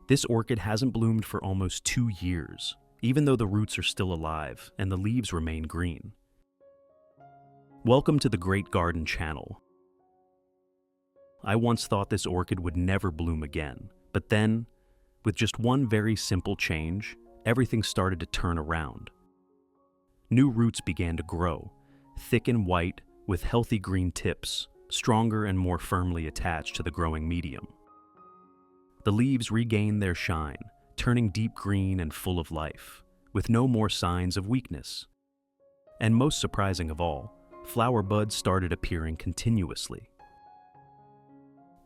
This orchid hasn't bloomed for almost 2 years, even though the roots are still alive and the leaves remain green. Welcome to the Great Garden channel. I once thought this orchid would never bloom again, but then, with just one very simple change, everything started to turn around. New roots began to grow, thick and white with healthy green tips, stronger and more firmly attached to the growing medium. The leaves regained their shine, turning deep green and full of life, with no more signs of weakness. And most surprising of all, flower buds started appearing continuously.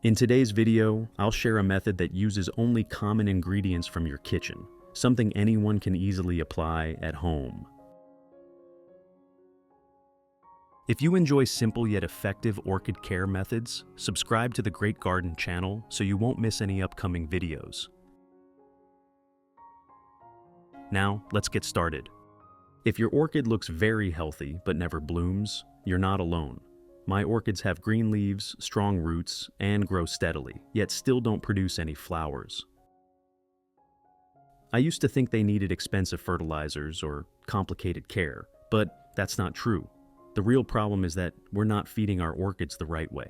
In today's video, I'll share a method that uses only common ingredients from your kitchen, something anyone can easily apply at home. If you enjoy simple yet effective orchid care methods, subscribe to the Great Garden channel so you won't miss any upcoming videos. Now, let's get started. If your orchid looks very healthy but never blooms, you're not alone. My orchids have green leaves, strong roots, and grow steadily, yet still don't produce any flowers. I used to think they needed expensive fertilizers or complicated care, but that's not true. The real problem is that we're not feeding our orchids the right way.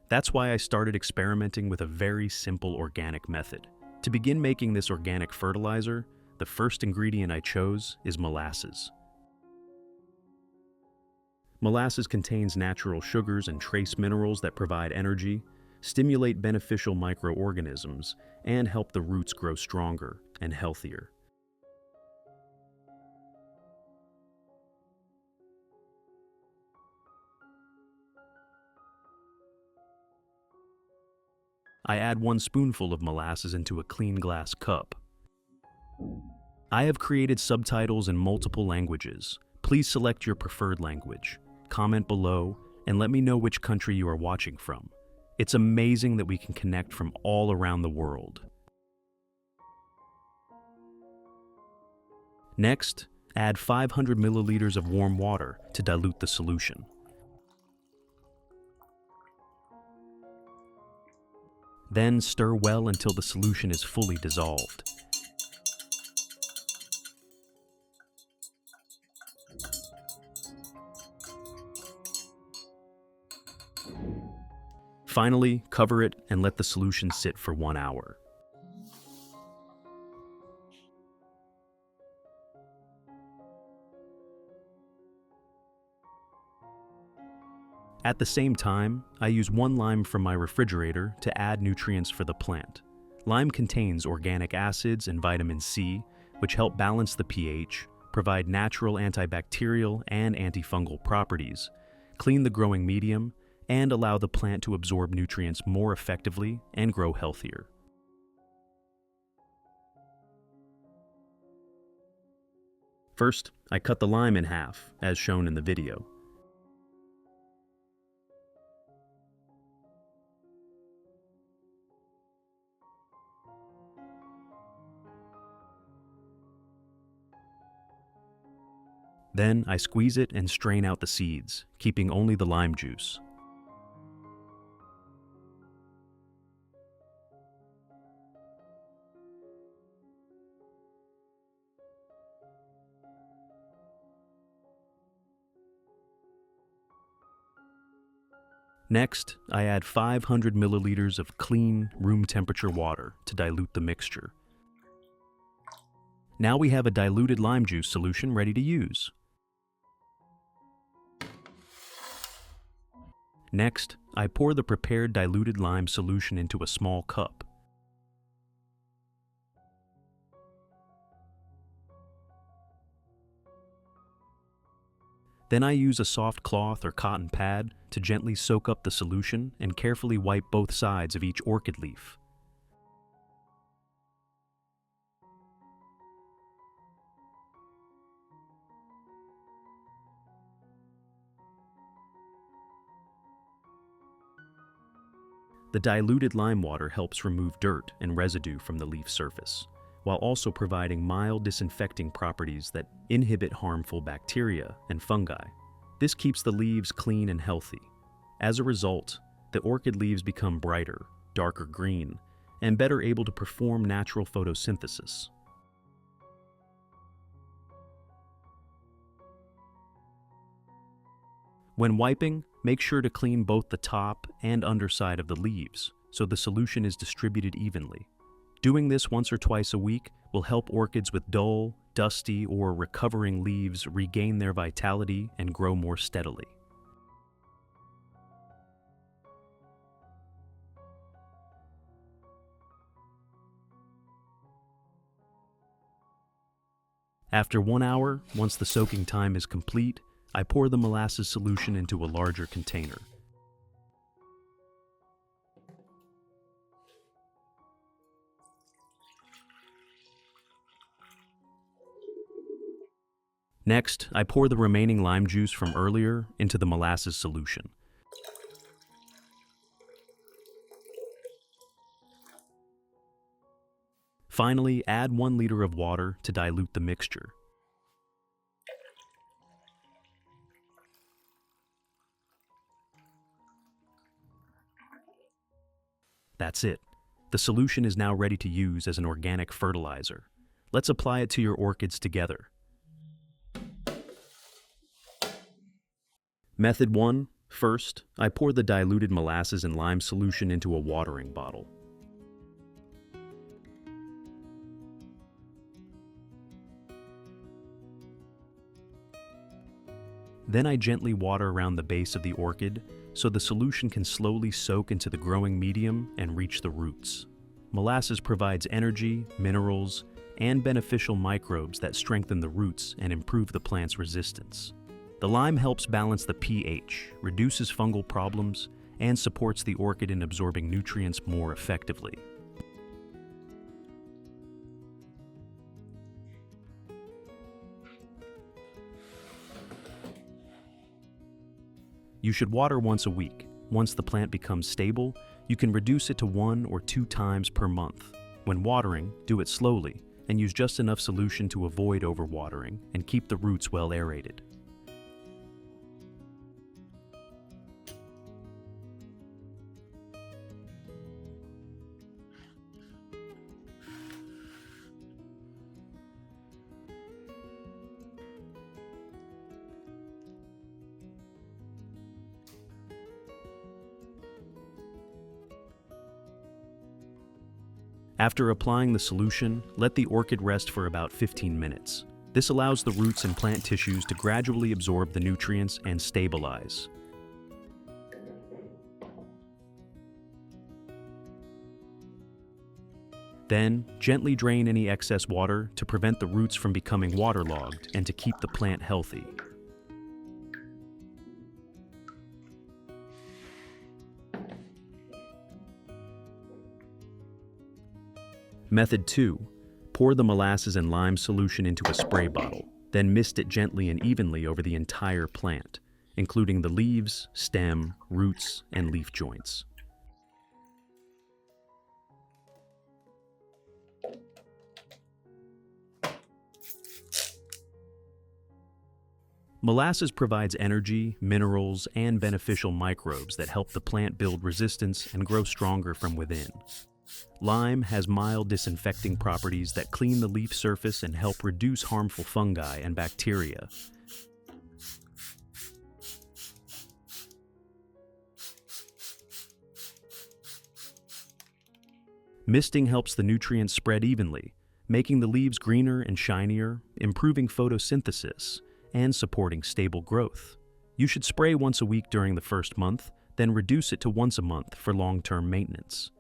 That's why I started experimenting with a very simple organic method. To begin making this organic fertilizer, the first ingredient I chose is molasses. Molasses contains natural sugars and trace minerals that provide energy, stimulate beneficial microorganisms, and help the roots grow stronger and healthier. I add 1 spoonful of molasses into a clean glass cup. I have created subtitles in multiple languages. Please select your preferred language. Comment below and let me know which country you are watching from. It's amazing that we can connect from all around the world. Next, add 500 milliliters of warm water to dilute the solution. Then stir well until the solution is fully dissolved. Finally, cover it and let the solution sit for 1 hour. At the same time, I use 1 lime from my refrigerator to add nutrients for the plant. Lime contains organic acids and vitamin C, which help balance the pH, provide natural antibacterial and antifungal properties, clean the growing medium, and allow the plant to absorb nutrients more effectively and grow healthier. First, I cut the lime in half, as shown in the video. Then I squeeze it and strain out the seeds, keeping only the lime juice. Next, I add 500 milliliters of clean, room temperature water to dilute the mixture. Now we have a diluted lime juice solution ready to use. Next, I pour the prepared diluted lime solution into a small cup. Then I use a soft cloth or cotton pad to gently soak up the solution and carefully wipe both sides of each orchid leaf. The diluted lime water helps remove dirt and residue from the leaf surface, while also providing mild disinfecting properties that inhibit harmful bacteria and fungi. This keeps the leaves clean and healthy. As a result, the orchid leaves become brighter, darker green, and better able to perform natural photosynthesis. When wiping, make sure to clean both the top and underside of the leaves so the solution is distributed evenly. Doing this once or twice a week will help orchids with dull, dusty, or recovering leaves regain their vitality and grow more steadily. After 1 hour, once the soaking time is complete, I pour the molasses solution into a larger container. Next, I pour the remaining lime juice from earlier into the molasses solution. Finally, add 1 liter of water to dilute the mixture. That's it. The solution is now ready to use as an organic fertilizer. Let's apply it to your orchids together. Method 1. First, I pour the diluted molasses and lime solution into a watering bottle. Then I gently water around the base of the orchid so the solution can slowly soak into the growing medium and reach the roots. Molasses provides energy, minerals, and beneficial microbes that strengthen the roots and improve the plant's resistance. The lime helps balance the pH, reduces fungal problems, and supports the orchid in absorbing nutrients more effectively. You should water once a week. Once the plant becomes stable, you can reduce it to 1 or 2 times per month. When watering, do it slowly and use just enough solution to avoid overwatering and keep the roots well aerated. After applying the solution, let the orchid rest for about 15 minutes. This allows the roots and plant tissues to gradually absorb the nutrients and stabilize. Then, gently drain any excess water to prevent the roots from becoming waterlogged and to keep the plant healthy. Method 2. Pour the molasses and lime solution into a spray bottle, then mist it gently and evenly over the entire plant, including the leaves, stem, roots, and leaf joints. Molasses provides energy, minerals, and beneficial microbes that help the plant build resistance and grow stronger from within. Lime has mild disinfecting properties that clean the leaf surface and help reduce harmful fungi and bacteria. Misting helps the nutrients spread evenly, making the leaves greener and shinier, improving photosynthesis, and supporting stable growth. You should spray once a week during the first month, then reduce it to once a month for long-term maintenance.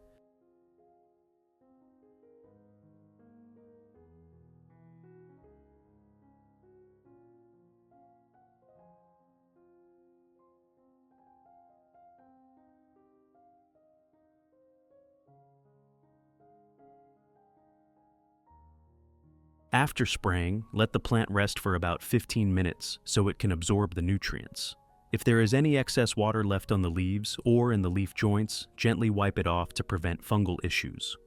After spraying, let the plant rest for about 15 minutes so it can absorb the nutrients. If there is any excess water left on the leaves or in the leaf joints, gently wipe it off to prevent fungal issues.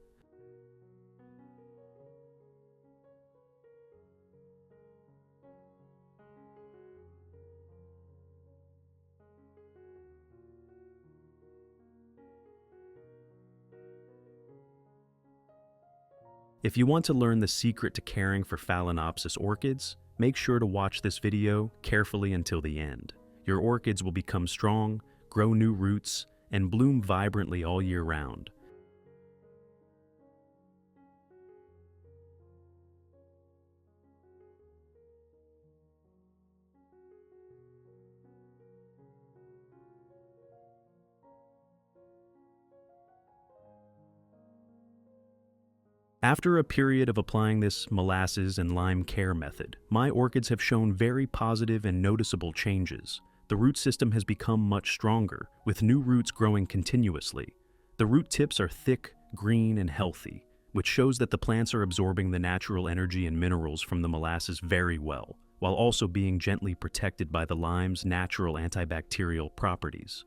If you want to learn the secret to caring for Phalaenopsis orchids, make sure to watch this video carefully until the end. Your orchids will become strong, grow new roots, and bloom vibrantly all year round. After a period of applying this molasses and lime care method, my orchids have shown very positive and noticeable changes. The root system has become much stronger, with new roots growing continuously. The root tips are thick, green, and healthy, which shows that the plants are absorbing the natural energy and minerals from the molasses very well, while also being gently protected by the lime's natural antibacterial properties.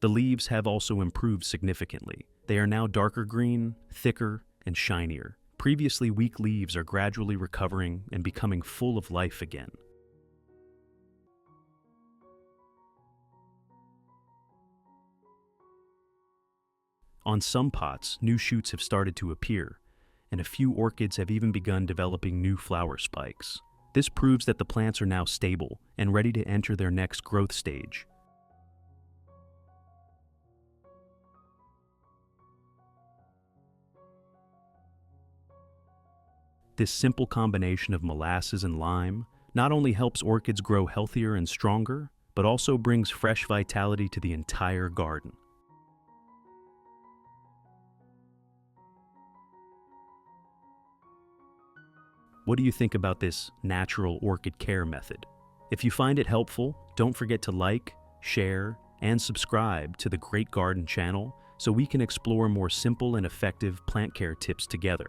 The leaves have also improved significantly. They are now darker green, thicker, and shinier. Previously weak leaves are gradually recovering and becoming full of life again. On some pots, new shoots have started to appear, and a few orchids have even begun developing new flower spikes. This proves that the plants are now stable and ready to enter their next growth stage. This simple combination of molasses and lime not only helps orchids grow healthier and stronger, but also brings fresh vitality to the entire garden. What do you think about this natural orchid care method? If you find it helpful, don't forget to like, share, and subscribe to the Great Garden channel so we can explore more simple and effective plant care tips together.